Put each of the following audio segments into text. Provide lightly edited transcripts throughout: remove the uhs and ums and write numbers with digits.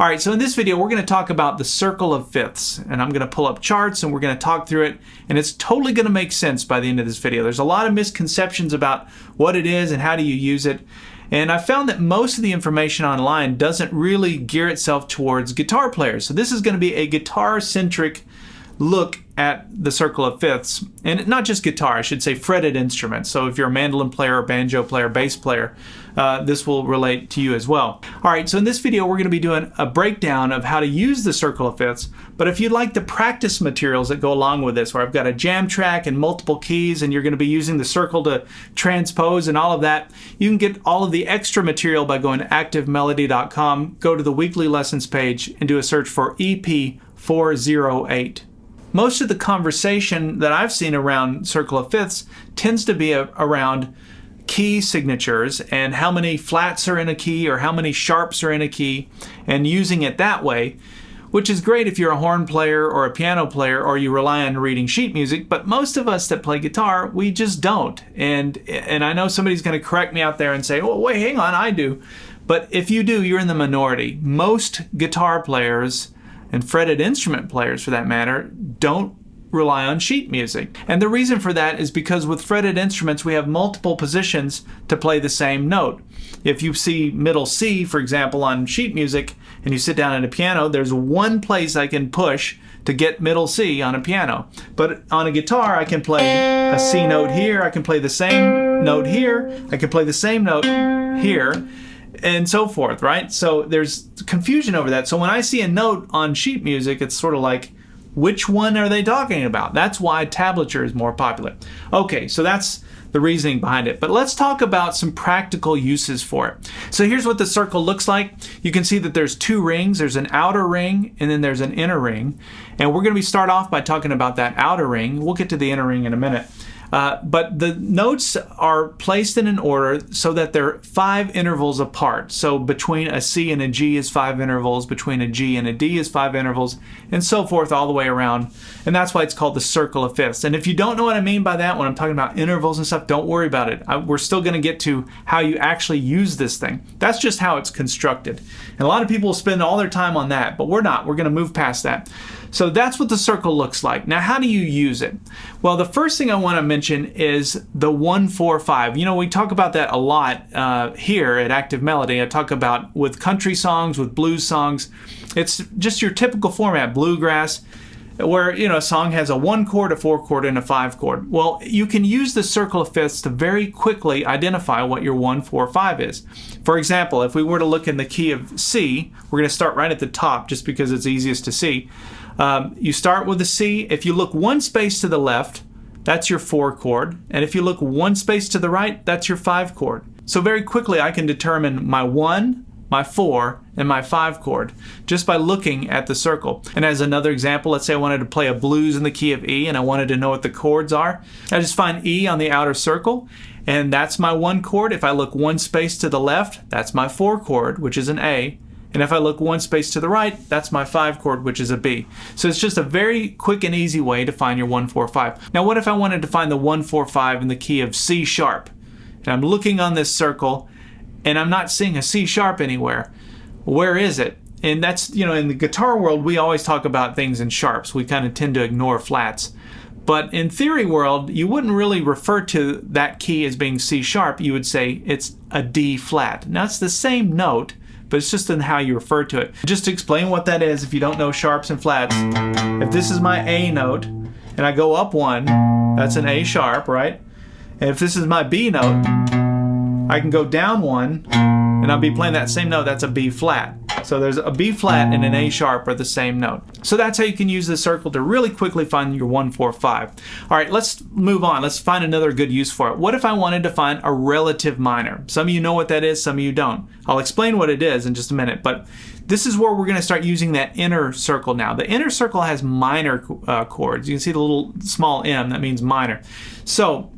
All right, so in this video, we're going to talk about the circle of fifths, and I'm going to pull up charts and we're going to talk through it, and it's totally going to make sense by the end of this video. There's a lot of misconceptions about what it is and how do you use it, and I found that most of the information online doesn't really gear itself towards guitar players. So this is going to be a guitar-centric look at the circle of fifths, and not just guitar, I should say fretted instruments. So if you're a mandolin player, or banjo player, bass player, this will relate to you as well. All right, so in this video we're going to be doing a breakdown of how to use the circle of fifths, but if you'd like the practice materials that go along with this, where I've got a jam track and multiple keys, and you're going to be using the circle to transpose and all of that, you can get all of the extra material by going to activemelody.com, go to the weekly lessons page, and do a search for EP 408. Most of the conversation that I've seen around circle of fifths tends to be around key signatures and how many flats are in a key or how many sharps are in a key, and using it that way, which is great if you're a horn player or a piano player or you rely on reading sheet music, but most of us that play guitar, we just don't. And I know somebody's going to correct me out there and say, oh, wait, hang on, I do. But if you do, you're in the minority. Most guitar players, and fretted instrument players for that matter, don't rely on sheet music. And the reason for that is because with fretted instruments we have multiple positions to play the same note. If you see middle C, for example, on sheet music, and you sit down at a piano, there's one place I can push to get middle C on a piano. But on a guitar I can play a C note here, I can play the same note here, I can play the same note here, and so forth, right? So there's confusion over that. So when I see a note on sheet music, it's sort of like, which one are they talking about? That's why tablature is more popular. Okay, so that's the reasoning behind it. But let's talk about some practical uses for it. So here's what the circle looks like. You can see that there's two rings. There's an outer ring and then there's an inner ring. And we're going to start off by talking about that outer ring. We'll get to the inner ring in a minute. But the notes are placed in an order so that they're 5 intervals apart. So between a C and a G is 5 intervals, between a G and a D is 5 intervals, and so forth all the way around. And that's why it's called the circle of fifths. And if you don't know what I mean by that when I'm talking about intervals and stuff, don't worry about it. We're still going to get to how you actually use this thing. That's just how it's constructed. And a lot of people spend all their time on that, but we're not. We're going to move past that. So that's what the circle looks like. Now, how do you use it? Well, the first thing I want to mention is the 1-4-5. You know, we talk about that a lot here at Active Melody. I talk about with country songs, with blues songs. It's just your typical format, bluegrass, where, you know, a song has a 1 chord, a 4 chord, and a 5 chord. Well, you can use the circle of fifths to very quickly identify what your 1-4-5 is. For example, if we were to look in the key of C, we're going to start right at the top just because it's easiest to see. You start with a C. If you look one space to the left, that's your 4 chord. And if you look one space to the right, that's your 5 chord. So very quickly I can determine my 1, my 4, and my 5 chord just by looking at the circle. And as another example, let's say I wanted to play a blues in the key of E and I wanted to know what the chords are. I just find E on the outer circle, and that's my 1 chord. If I look one space to the left, that's my 4 chord, which is an A. And if I look one space to the right, that's my 5 chord, which is a B. So it's just a very quick and easy way to find your 1-4-5. Now what if I wanted to find the 1-4-5 in the key of C sharp? And I'm looking on this circle and I'm not seeing a C sharp anywhere. Where is it? And that's, you know, in the guitar world, we always talk about things in sharps. We kind of tend to ignore flats. But in theory world, you wouldn't really refer to that key as being C sharp. You would say it's a D flat. Now it's the same note, but it's just in how you refer to it. Just to explain what that is, if you don't know sharps and flats, if this is my A note and I go up 1, that's an A sharp, right? And if this is my B note, I can go down 1 and I'll be playing that same note, that's a B flat. So there's a B flat and an A sharp are the same note. So that's how you can use the circle to really quickly find your 1-4-5. All right, let's move on. Let's find another good use for it. What if I wanted to find a relative minor? Some of you know what that is, some of you don't. I'll explain what it is in just a minute, but this is where we're going to start using that inner circle now. The inner circle has minor chords. You can see the little small m, that means minor. So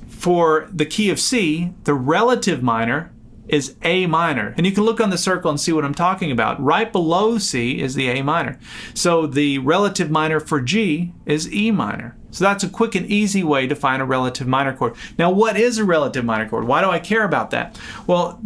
for the key of C, the relative minor is A minor. And you can look on the circle and see what I'm talking about. Right below C is the A minor. So the relative minor for G is E minor. So that's a quick and easy way to find a relative minor chord. Now, what is a relative minor chord? Why do I care about that? Well,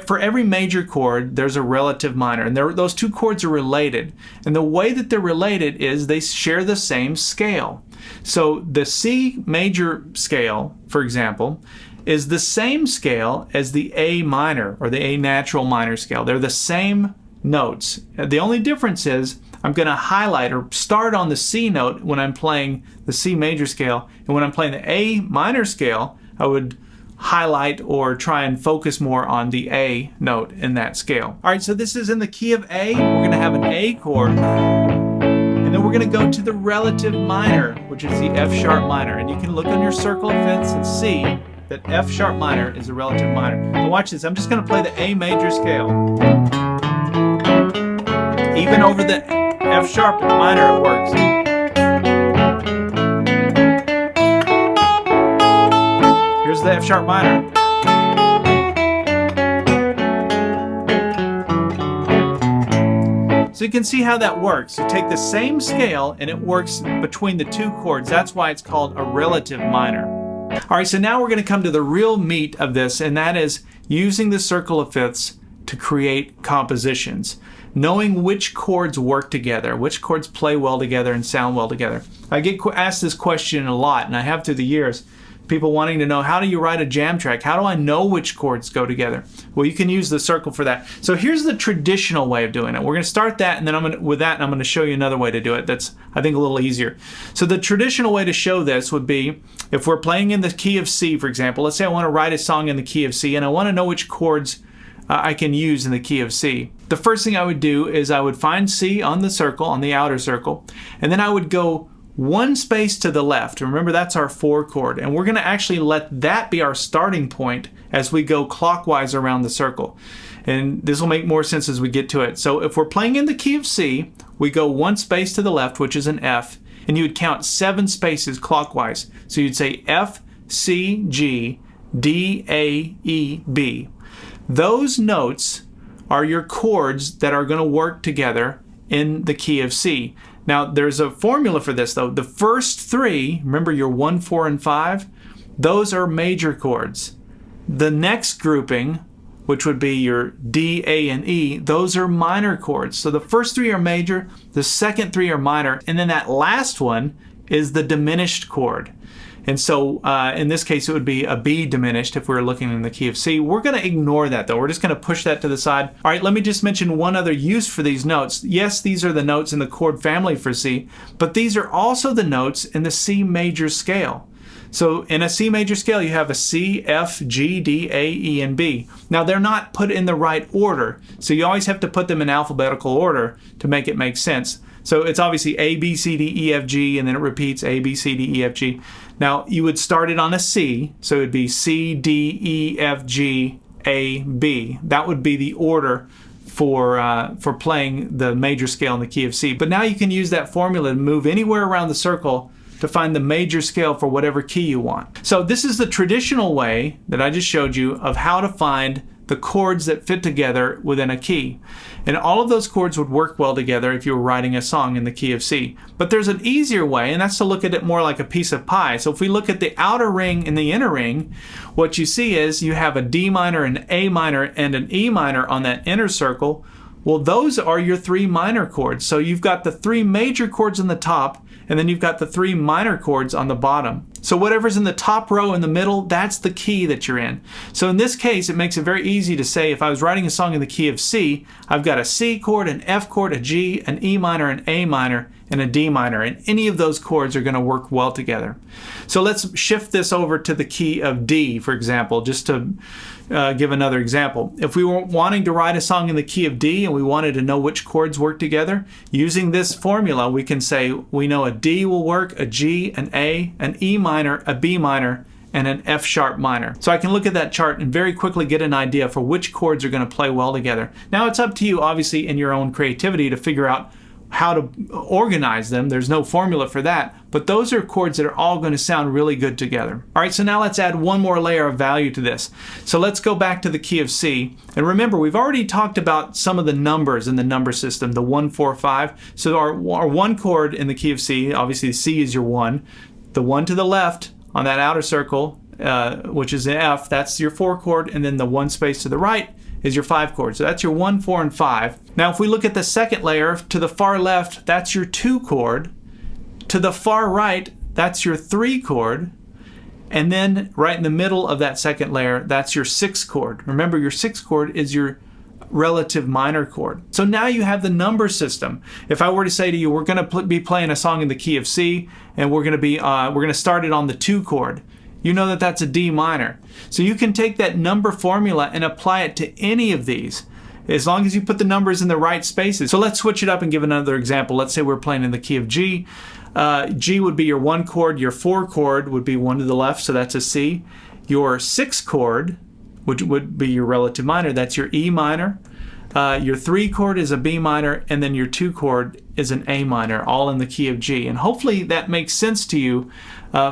for every major chord, there's a relative minor, and those two chords are related. And the way that they're related is they share the same scale. So the C major scale, for example, is the same scale as the A minor or the A natural minor scale. They're the same notes. The only difference is I'm going to highlight or start on the C note when I'm playing the C major scale, and when I'm playing the A minor scale, I would highlight or try and focus more on the A note in that scale. All right, so this is in the key of A. We're going to have an A chord, and then we're going to go to the relative minor, which is the F sharp minor. And you can look on your circle of fifths and see that F sharp minor is a relative minor. Now watch this. I'm just going to play the A major scale. Even over the F sharp minor, it works. Here's the F sharp minor. So you can see how that works. You take the same scale and it works between the two chords. That's why it's called a relative minor. All right, so now we're going to come to the real meat of this, and that is using the circle of fifths to create compositions. Knowing which chords work together, which chords play well together and sound well together. I get asked this question a lot, and I have through the years. People wanting to know, how do you write a jam track? How do I know which chords go together? Well, you can use the circle for that. So here's the traditional way of doing it. We're going to start that, and then I'm going to show you another way to do it that's, I think, a little easier. So the traditional way to show this would be, if we're playing in the key of C, for example, let's say I want to write a song in the key of C, and I want to know which chords I can use in the key of C. The first thing I would do is I would find C on the circle, on the outer circle, and then I would go one space to the left. Remember, that's our 4 chord, and we're going to actually let that be our starting point as we go clockwise around the circle. And this will make more sense as we get to it. So if we're playing in the key of C, we go one space to the left, which is an F, and you would count 7 spaces clockwise. So you'd say F, C, G, D, A, E, B. Those notes are your chords that are going to work together in the key of C. Now, there's a formula for this, though. The first 3, remember your 1, 4, and 5, those are major chords. The next grouping, which would be your D, A, and E, those are minor chords. So the first 3 are major, the second 3 are minor, and then that last one is the diminished chord. And so in this case, it would be a B diminished if we were looking in the key of C. We're going to ignore that, though. We're just going to push that to the side. All right, let me just mention one other use for these notes. Yes, these are the notes in the chord family for C, but these are also the notes in the C major scale. So in a C major scale, you have a C, F, G, D, A, E, and B. Now, they're not put in the right order, so you always have to put them in alphabetical order to make it make sense. So it's obviously A, B, C, D, E, F, G, and then it repeats A, B, C, D, E, F, G. Now, you would start it on a C, so it would be C, D, E, F, G, A, B. That would be the order for playing the major scale in the key of C. But now you can use that formula to move anywhere around the circle to find the major scale for whatever key you want. So this is the traditional way that I just showed you of how to find the chords that fit together within a key. And all of those chords would work well together if you were writing a song in the key of C. But there's an easier way, and that's to look at it more like a piece of pie. So if we look at the outer ring and the inner ring, what you see is you have a D minor, an A minor, and an E minor on that inner circle. Well, those are your 3 minor chords. So you've got the 3 major chords on the top, and then you've got the 3 minor chords on the bottom. So whatever's in the top row in the middle, that's the key that you're in. So in this case, it makes it very easy to say if I was writing a song in the key of C, I've got a C chord, an F chord, a G, an E minor, an A minor, and a D minor. And any of those chords are going to work well together. So let's shift this over to the key of D, for example, just to give another example. If we were wanting to write a song in the key of D and we wanted to know which chords work together, using this formula, we can say we know a D will work, a G, an A, an E minor, a B minor, and an F sharp minor. So I can look at that chart and very quickly get an idea for which chords are going to play well together. Now it's up to you, obviously, in your own creativity to figure out how to organize them. There's no formula for that, but those are chords that are all going to sound really good together. All right, so now let's add one more layer of value to this. So let's go back to the key of C. And remember, we've already talked about some of the numbers in the number system, the 1, 4, 5. So our one chord in the key of C, obviously C is your 1. The 1 to the left on that outer circle, which is an F, that's your 4 chord, and then the 1 space to the right is your 5 chord. So that's your 1, 4, and 5. Now if we look at the second layer, to the far left, that's your 2 chord. To the far right, that's your 3 chord. And then right in the middle of that second layer, that's your 6 chord. Remember, your 6 chord is your relative minor chord. So now you have the number system. If I were to say to you, we're going to be playing a song in the key of C, and we're going to start it on the 2 chord. You know that that's a D minor. So you can take that number formula and apply it to any of these, as long as you put the numbers in the right spaces. So let's switch it up and give another example. Let's say we're playing in the key of G. G would be your 1 chord. Your 4 chord would be 1 to the left, so that's a C. Your 6 chord, which would be your relative minor, that's your E minor. Your 3 chord is a B minor, and then your 2 chord is an A minor, all in the key of G. And hopefully that makes sense to you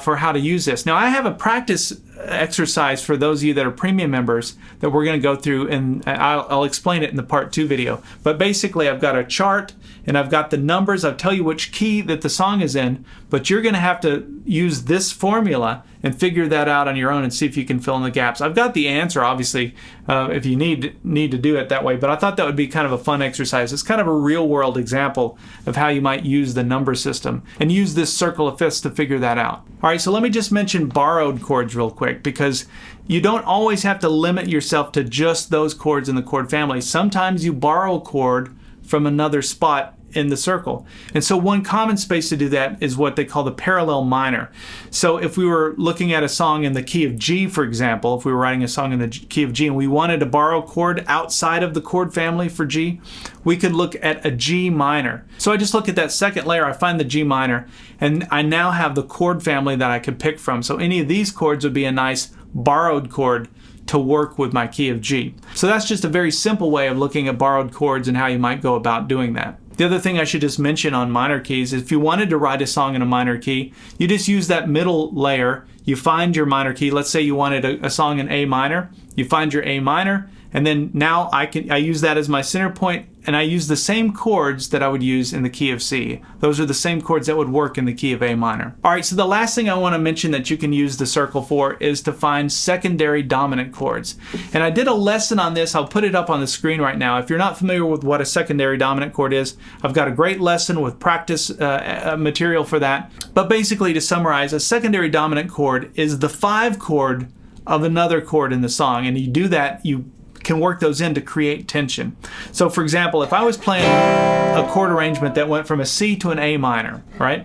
for how to use this. Now I have a practice exercise for those of you that are premium members that we're going to go through, and I'll explain it in the part 2 video. But basically I've got a chart and I've got the numbers. I'll tell you which key that the song is in, but you're going to have to use this formula and figure that out on your own and see if you can fill in the gaps. I've got the answer, obviously, if you need to do it that way, but I thought that would be kind of a fun exercise. It's kind of a real world example of how you might use the number system and use this circle of fifths to figure that out. All right, so let me just mention borrowed chords real quick, because you don't always have to limit yourself to just those chords in the chord family. Sometimes you borrow a chord from another spot in the circle. And so one common space to do that is what they call the parallel minor. So if we were looking at a song in the key of G, for example, if we were writing a song in the key of G and we wanted to borrow a chord outside of the chord family for G, we could look at a G minor. So I just look at that second layer, I find the G minor, and I now have the chord family that I could pick from. So any of these chords would be a nice borrowed chord to work with my key of G. So that's just a very simple way of looking at borrowed chords and how you might go about doing that. The other thing I should just mention on minor keys is if you wanted to write a song in a minor key, you just use that middle layer, you find your minor key. Let's say you wanted a song in A minor, you find your A minor, and then now I use that as my center point, and I use the same chords that I would use in the key of C. Those are the same chords that would work in the key of A minor. All right, so the last thing I want to mention that you can use the circle for is to find secondary dominant chords. And I did a lesson on this. I'll put it up on the screen right now. If you're not familiar with what a secondary dominant chord is, I've got a great lesson with practice material for that. But basically, to summarize, a secondary dominant chord is the 5 chord of another chord in the song. And you do that, you can work those in to create tension. So for example, if I was playing a chord arrangement that went from a C to an A minor, right?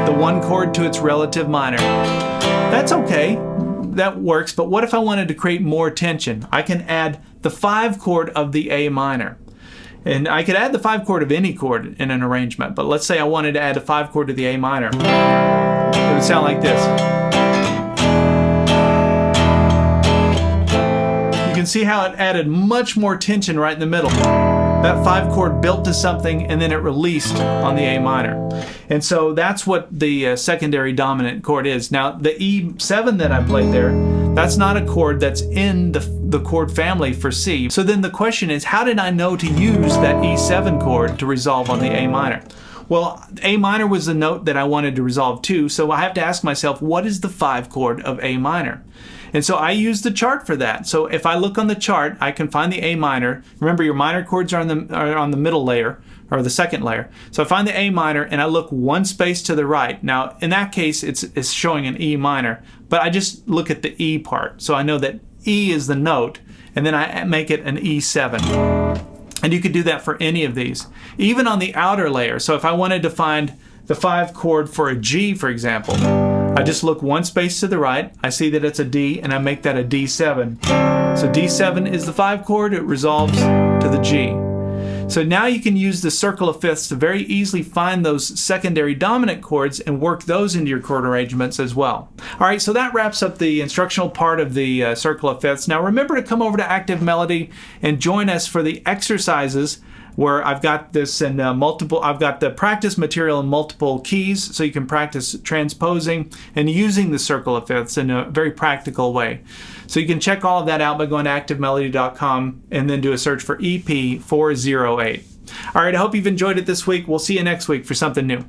The 1 chord to its relative minor. That's okay, that works, but what if I wanted to create more tension? I can add the 5 chord of the A minor. And I could add the 5 chord of any chord in an arrangement, but let's say I wanted to add a 5 chord to the A minor. It would sound like this. You can see how it added much more tension right in the middle. That 5 chord built to something and then it released on the A minor. And so that's what the secondary dominant chord is. Now the E7 that I played there, that's not a chord that's in the chord family for C. So then the question is, how did I know to use that E7 chord to resolve on the A minor? Well, A minor was the note that I wanted to resolve to, so I have to ask myself, what is the 5 chord of A minor? And so I use the chart for that. So if I look on the chart, I can find the A minor. Remember, your minor chords are on the middle layer, or the second layer. So I find the A minor and I look 1 space to the right. Now, in that case, it's showing an E minor, but I just look at the E part. So I know that E is the note, and then I make it an E7. And you could do that for any of these, even on the outer layer. So if I wanted to find the 5 chord for a G, for example, I just look 1 space to the right, I see that it's a D, and I make that a D7. So D7 is the 5 chord, it resolves to the G. So now you can use the circle of fifths to very easily find those secondary dominant chords and work those into your chord arrangements as well. All right, so that wraps up the instructional part of the circle of fifths. Now remember to come over to Active Melody and join us for the exercises where I've got this in I've got the practice material in multiple keys, so you can practice transposing and using the circle of fifths in a very practical way. So you can check all of that out by going to activemelody.com and then do a search for EP408. All right, I hope you've enjoyed it this week. We'll see you next week for something new.